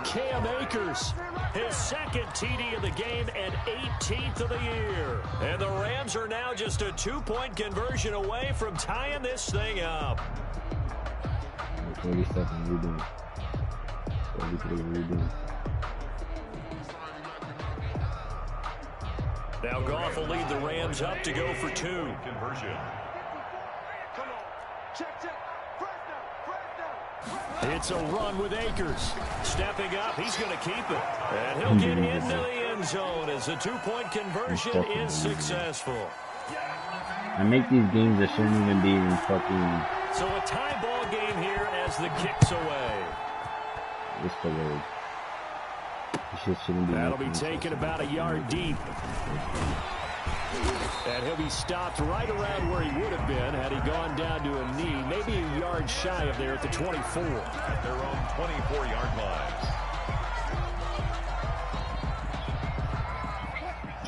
Cam Akers, his 2nd TD of the game and 18th of the year. And the Rams are now just a 2-point conversion away from tying this thing up. 40 seconds, redoing. 43, redoing. Now Goff will lead the Rams up to go for 2. Conversion. It's a run with Akers. Stepping up, he's going to keep it. And he'll get into the end zone as the 2-point conversion is successful. I make these games that shouldn't even be in fucking... So a tie ball game here as the kick's away. What's the word? That'll be taken about a yard deep. And he'll be stopped right around where he would have been had he gone down to a knee, maybe a yard shy of there at the 24. At their own 24-yard line.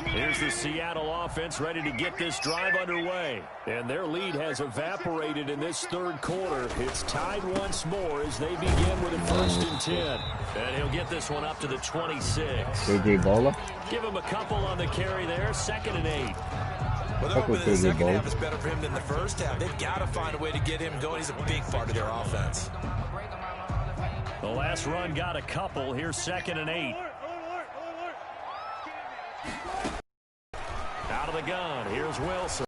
Here's the Seattle offense ready to get this drive underway. And their lead has evaporated in this 3rd quarter. It's tied once more as they begin with a 1st and 10. And he'll get this one up to the 26. KJ Bola? Give him a couple on the carry there. 2nd and 8. Well, they're hoping the second half is better for him than the first half. They've got to find a way to get him going. He's a big part of their offense. The last run got a couple. Here's 2nd and 8. Out of the gun. Here's Wilson.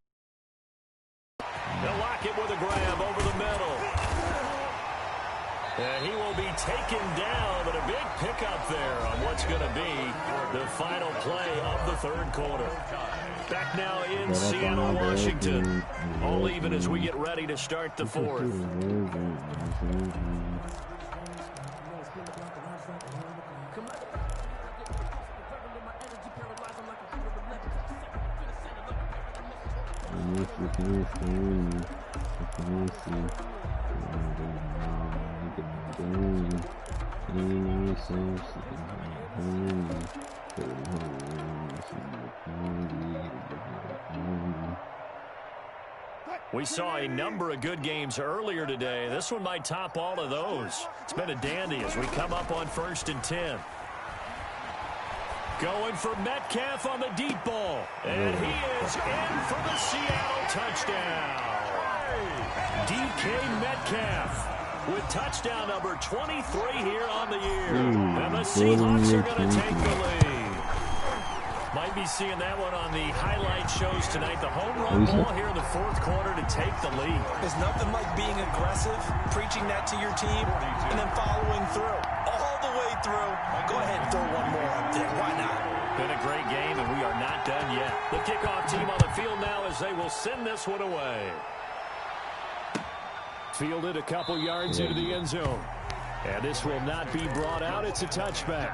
They'll lock it with a grab over the middle. And he will be taken down, but a big pickup there on what's going to be the final play of the 3rd quarter. Back now in Seattle, Washington. All even as we get ready to start the 4th. We saw a number of good games earlier today. This one might top all of those. It's been a dandy as we come up on 1st and 10. Going for Metcalf on the deep ball. And he is in for the Seattle touchdown. DK Metcalf with touchdown number 23 here on the year. And the Seahawks are going to take the lead. Might be seeing that one on the highlight shows tonight. The home run ball here in the 4th quarter to take the lead. There's nothing like being aggressive, preaching that to your team, and then following through. All the way through. Go ahead and throw one more up there. Why not? Been a great game, and we are not done yet. The kickoff team on the field now as they will send this one away. Fielded a couple yards into the end zone. And this will not be brought out. It's a touchback.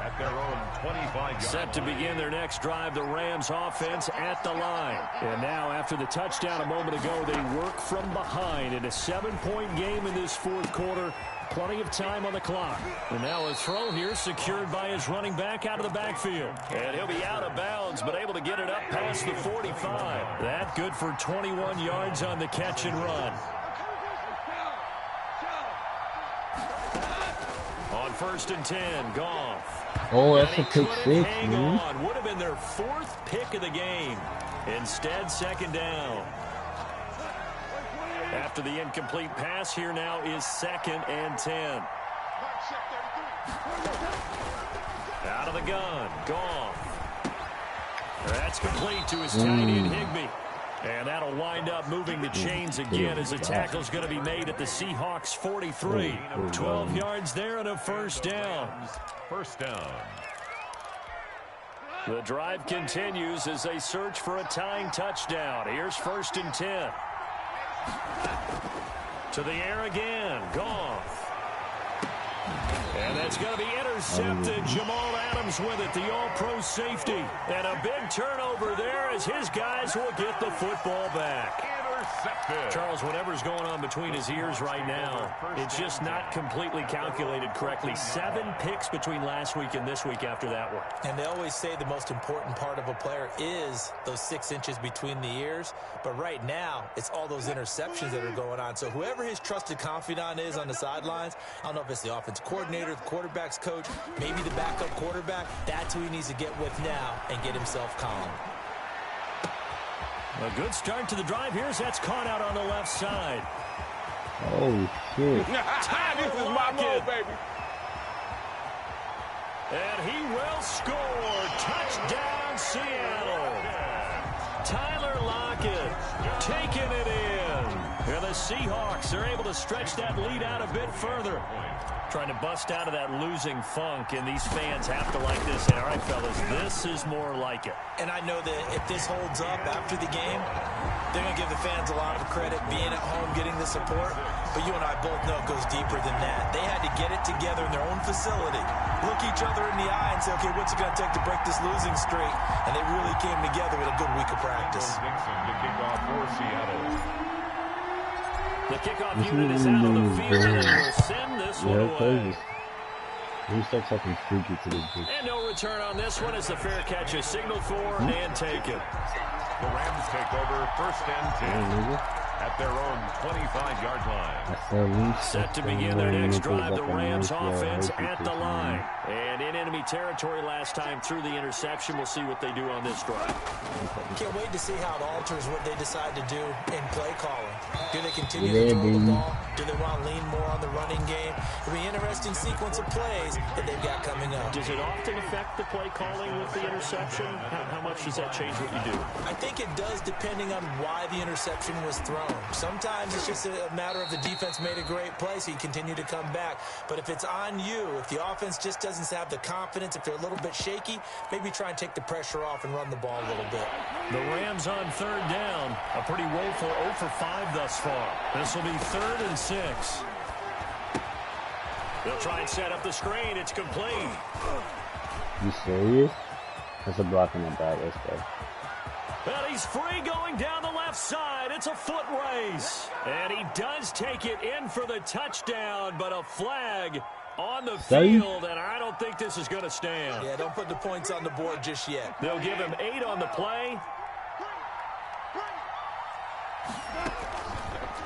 At their own 25-yard Set to begin their next drive, the Rams offense at the line. And now after the touchdown a moment ago, they work from behind in a 7-point game in this 4th quarter. Plenty of time on the clock. And now a throw here secured by his running back out of the backfield. And he'll be out of bounds, but able to get it up past the 45. That good for 21 yards on the catch and run. On 1st and 10, Goff. Oh, that's a pick 6, man. Would have been their 4th pick of the game. Instead, 2nd down. After the incomplete pass, here now is 2nd and 10. Out of the gun. Goff. That's complete to his tight end, Higbee. And that'll wind up moving the chains again as a tackle's going to be made at the Seahawks 43. 12 yards there and a first down. First down. The drive continues as they search for a tying touchdown. Here's 1st and 10. To the air again. Goff. And that's going to be intercepted. Jamal Adams with it, the all-pro safety. And a big turnover there as his guys will get the football back. Intercepted. Charles, whatever's going on between his ears right now, it's just not completely calculated correctly. 7 picks between last week and this week after that one. And they always say the most important part of a player is those 6 inches between the ears. But right now, it's all those interceptions that are going on. So whoever his trusted confidant is on the sidelines, I don't know if it's the offense coordinator, the quarterback's coach, maybe the backup quarterback, that's who he needs to get with now and get himself calm. A good start to the drive. That's caught out on the left side. Oh, shit. This is my move, baby. And he will score. Touchdown, Seattle. Tyler Lockett taking it in. And the Seahawks are able to stretch that lead out a bit further. Trying to bust out of that losing funk, and these fans have to like this. And all right, fellas, this is more like it. And I know that if this holds up after the game, they're going to give the fans a lot of credit being at home, getting the support. But you and I both know it goes deeper than that. They had to get it together in their own facility, look each other in the eye and say, okay, what's it going to take to break this losing streak? And they really came together with a good week of practice. Dixon to kick off for Seattle. The kickoff unit is out on the field and will send this one away. He starts talking freaky to this bitch. And no return on this one as the fair catch is signaled for and taken. The Rams take over 1st and 10 at their own 25-yard line. Set to begin their next drive, the Rams offense at the line. And in enemy territory last time through the interception. We'll see what they do on this drive. Can't wait to see how it alters what they decide to do in play calling. Do they continue to throw the ball? Do they want to lean more on the running game? It'll be an interesting sequence of plays that they've got coming up. Does it often affect the play calling with the interception? How much does that change what you do? I think it does depending on why the interception was thrown. Sometimes it's just a matter of the defense made a great play, so you continue to come back. But if it's on you, if the offense just doesn't have the confidence, if they're a little bit shaky, maybe try and take the pressure off and run the ball a little bit. The Rams on 3rd down. A pretty woeful 0 for 5 thus far. This will be 3rd and 6. They'll try and set up the screen. It's complete. You serious? That's a block in the back. Let's go. Well, he's free going down the left side. It's a foot race. And he does take it in for the touchdown, but a flag on the field, and I don't think this is going to stand. Yeah, don't put the points on the board just yet. They'll give him 8 on the play.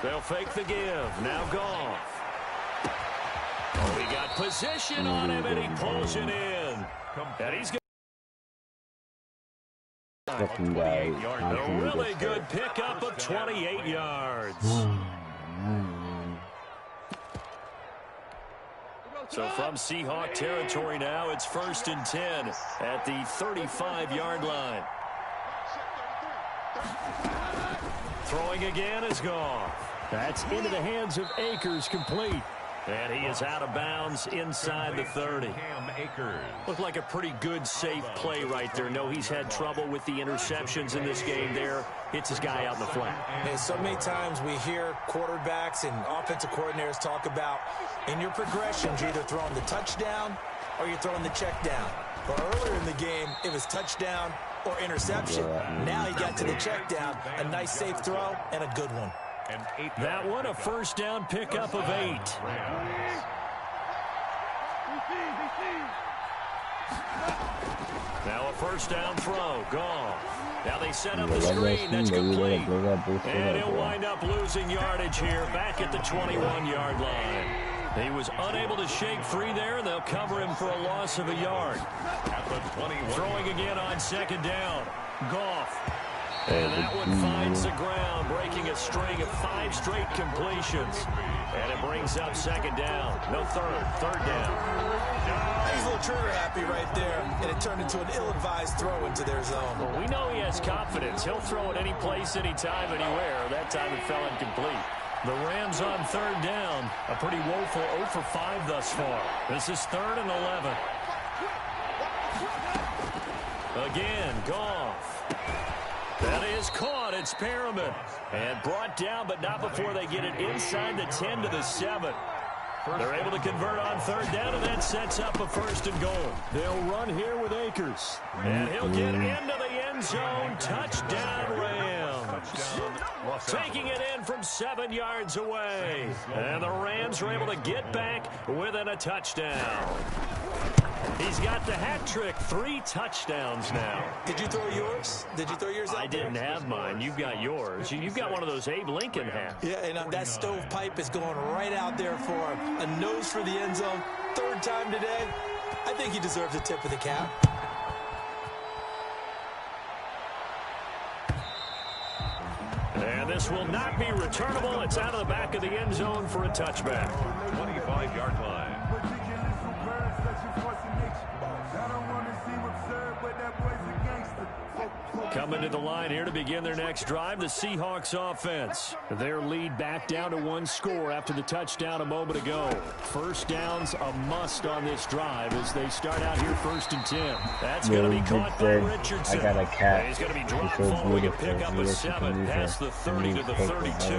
They'll fake the give. Now Goff. Oh, he got position on him, and he pulls it in. And he's going Fucking guy. a really good pickup of 28 yards. So from Seahawk territory now, it's 1st and 10 at the 35-yard line. Throwing again is Goff. That's into the hands of Akers, complete. And he is out of bounds inside the 30. Looked like a pretty good, safe play right there. No, he's had trouble with the interceptions in this game there. Hits his guy out in the flat. Hey, so many times we hear quarterbacks and offensive coordinators talk about in your progressions, you're either throwing the touchdown or you're throwing the check down. Well, earlier in the game, it was touchdown or interception. Now he got to the check down. A nice, safe throw and a good one. That one, a first down pickup of 8. Now a first down throw. Goff. Now they set up the screen. That's complete. And he'll wind up losing yardage here back at the 21-yard line. He was unable to shake free there. They'll cover him for a loss of a yard. Throwing again on 2nd down. Goff. And that one finds the ground, breaking a string of 5 straight completions. And it brings up second down. No, third down. He's a little trigger happy right there, and it turned into an ill-advised throw into their zone. Well, we know he has confidence. He'll throw it any place, anytime, anywhere. That time it fell incomplete. The Rams on third down. A pretty woeful 0 for 5 thus far. This is 3rd and 11. Again, Goff. That is caught. It's Perriman. And brought down, but not before they get it inside the 10 to the 7. They're able to convert on third down, and that sets up a 1st and goal. They'll run here with Akers. And he'll get into the end zone. Touchdown, Rams. Taking it in from 7 yards away. And the Rams are able to get back within a touchdown. He's got the hat trick, 3 touchdowns now. Did you throw yours? Did you throw yours out? I didn't have mine. You've got yours. You've got one of those Abe Lincoln hats. Yeah, and that stovepipe is going right out there for him. A nose for the end zone. 3rd time today. I think he deserves a tip of the cap. And this will not be returnable. It's out of the back of the end zone for a touchback. 25-yard line. Coming to the line here to begin their next drive, the Seahawks offense. Their lead back down to 1 score after the touchdown a moment ago. First down's a must on this drive as they start out here 1st and 10. That's going to be caught by Richardson. I got a cat. He's going to be dropped following a pickup of 7 past the 30 to the 32.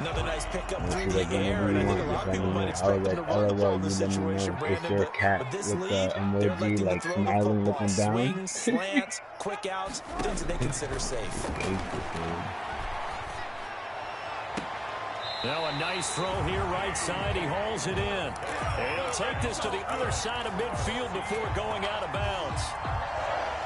Another nice pickup through the air, and I think a lot of people might expect him to run the ball in this situation, Brandon. But this lead, they're letting him throw the football. Swings, slants, quick outs, things that they consider safe. Now a nice throw here right side. He hauls it in. And he'll take this to the other side of midfield before going out of bounds.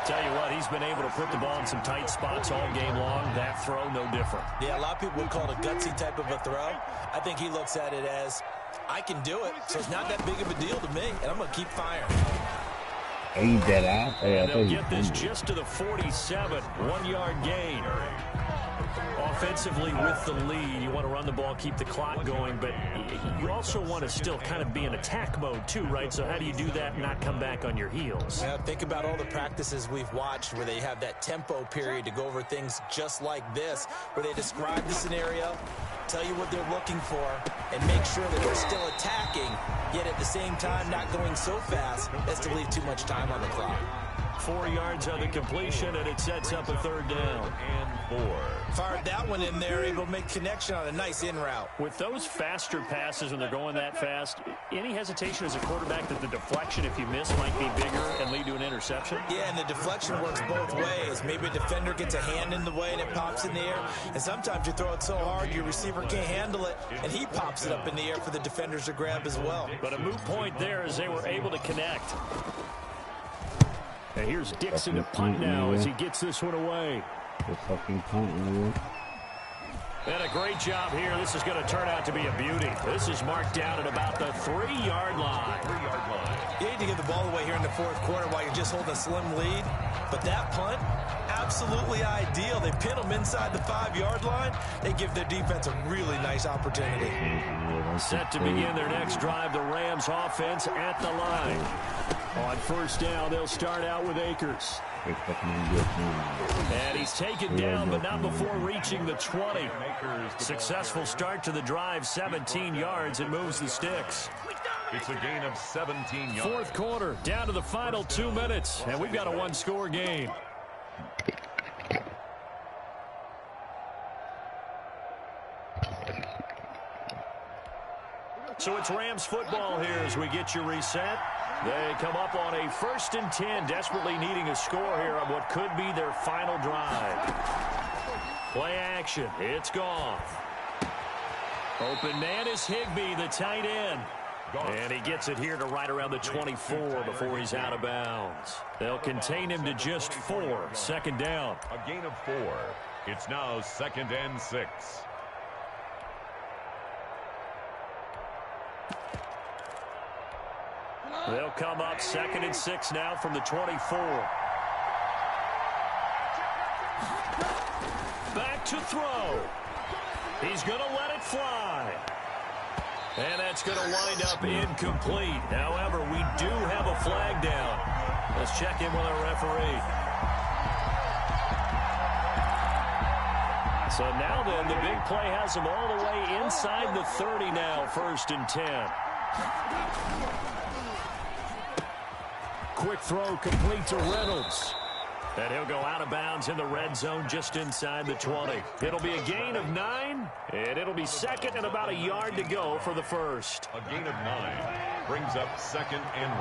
Tell you what, he's been able to put the ball in some tight spots all game long. That throw, no different. Yeah, a lot of people would call it a gutsy type of a throw. I think he looks at it as, I can do it, so it's not that big of a deal to me, and I'm going to keep firing. Ain't that out? And they'll get this just to the 47, 1-yard gain. Offensively with the lead, you want to run the ball, keep the clock going, but you also want to still kind of be in attack mode too, right? So how do you do that and not come back on your heels? Yeah, think about all the practices we've watched where they have that tempo period to go over things just like this, where they describe the scenario, tell you what they're looking for, and make sure that they're still attacking, yet at the same time not going so fast as to leave too much time on the clock. 4 yards on the completion, and it sets up a 3rd down. And 4. Fired that one in there, able to make connection on a nice in route. With those faster passes when they're going that fast, any hesitation as a quarterback that the deflection, if you miss, might be bigger and lead to an interception? Yeah, and the deflection works both ways. Maybe a defender gets a hand in the way and it pops in the air, and sometimes you throw it so hard your receiver can't handle it, and he pops it up in the air for the defenders to grab as well. But a moot point there as they were able to connect. And here's Dixon to punt now as he gets this one away. The fucking punt, man. And a great job here. This is going to turn out to be a beauty. This is marked down at about the 3-yard line. 3-yard line. You hate to give the ball away here in the 4th quarter while you're just holding a slim lead. But that punt, absolutely ideal. They pin them inside the 5-yard line. They give their defense a really nice opportunity. Set to begin their next drive, the Rams offense at the line. On 1st down, they'll start out with Akers. And he's taken down, but not before reaching the 20. Successful start to the drive, 17 yards, and moves the sticks. It's a gain of 17 yards. 4th quarter, down to the final 2 minutes, and we've got a 1-score game. So it's Rams football here as we get you reset. They come up on a 1st and 10, desperately needing a score here on what could be their final drive. Play action. It's Goff. Open man is Higbee, the tight end. And he gets it here to right around the 24 before he's out of bounds. They'll contain him to just 4. 2nd down. A gain of 4. It's now 2nd and 6. They'll come up 2nd and 6 now from the 24. to throw. He's going to let it fly. And that's going to wind up incomplete. However, we do have a flag down. Let's check in with our referee. So now then, the big play has him all the way inside the 30 now, 1st and 10. Quick throw complete to Reynolds. And he'll go out of bounds in the red zone just inside the 20. It'll be a gain of 9, and it'll be 2nd and about a yard to go for the first. A gain of 9 brings up 2nd and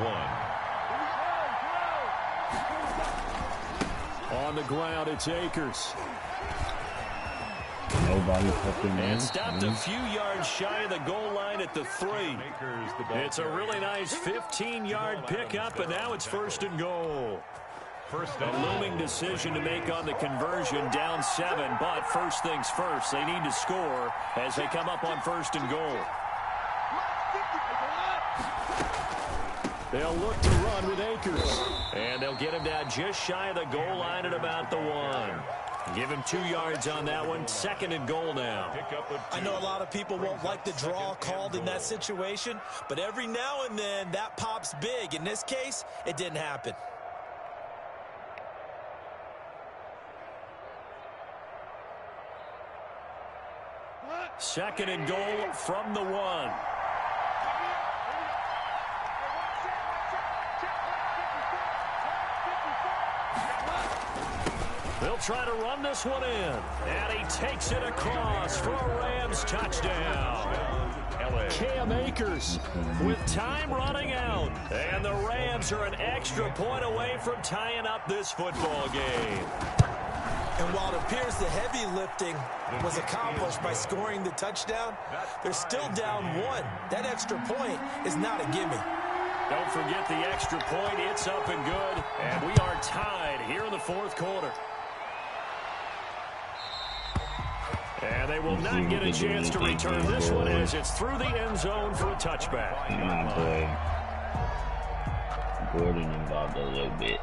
1. On the ground, it's Akers. Nobody fucking and stopped a few yards shy of the goal line at the 3. It's a really nice 15-yard pickup, and now it's 1st and goal. A looming decision to make on the conversion, down 7, but first things first, they need to score as they come up on 1st and goal. They'll look to run with Akers, and they'll get him down just shy of the goal line at about the 1. Give him 2 yards on that one, 2nd and goal now. I know a lot of people won't like the draw called in that situation, but every now and then that pops big. In this case, it didn't happen. 2nd and goal from the 1. They'll try to run this one in. And he takes it across for a Rams touchdown. Cam Akers with time running out. And the Rams are an extra point away from tying up this football game. And while it appears the heavy lifting was accomplished by scoring the touchdown, they're still down 1. That extra point is not a gimme. Don't forget the extra point. It's up and good. And we are tied here in the 4th quarter. And they will not get a chance to return this one as it's through the end zone for a touchback. My boy Gordon involved a little bit.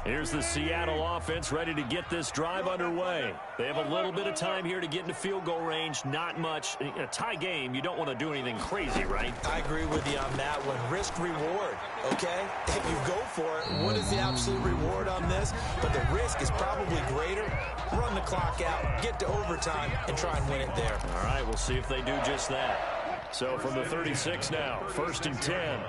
Here's the Seattle offense ready to get this drive underway. They have a little bit of time here to get into field goal range. Not much. In a tie game, you don't want to do anything crazy, right? I agree with you on that one. Risk reward, okay? If you go for it, what is the absolute reward on this? But the risk is probably greater. Run the clock out, get to overtime, and try and win it there. All right, we'll see if they do just that. So from the 36 now, 1st and 10.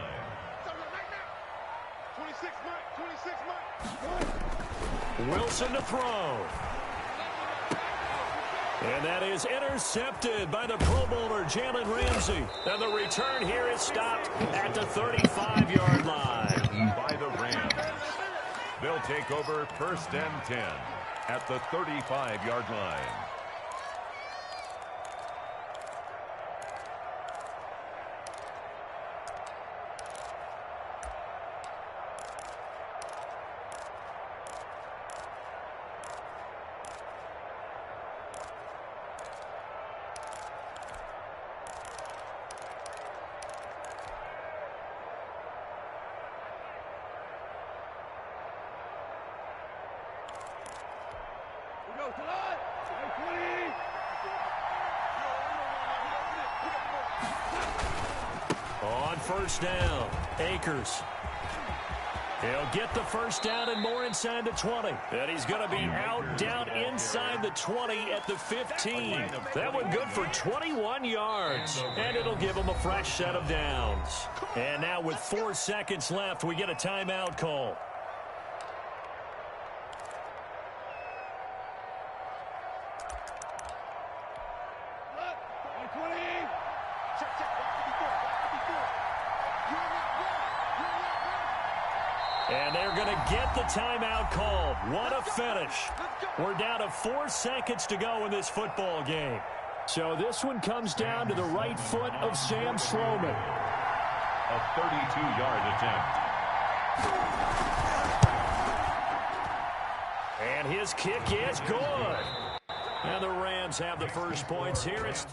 Wilson to throw. And that is intercepted by the Pro Bowler, Jalen Ramsey. And the return here is stopped at the 35-yard line. By the Rams. They'll take over 1st and 10 at the 35-yard line. On 1st down, Akers. He'll get the 1st down and more inside the 20. And he's going to be out down inside the 20 at the 15. That one good for 21 yards. And it'll give him a fresh set of downs. And now with 4 seconds left, we get a timeout call. And they're going to get the timeout called. What a finish. We're down to 4 seconds to go in this football game. So this one comes down to the right foot of Sam Sloman. A 32-yard attempt. And his kick is good. And the Rams have the first points here. It's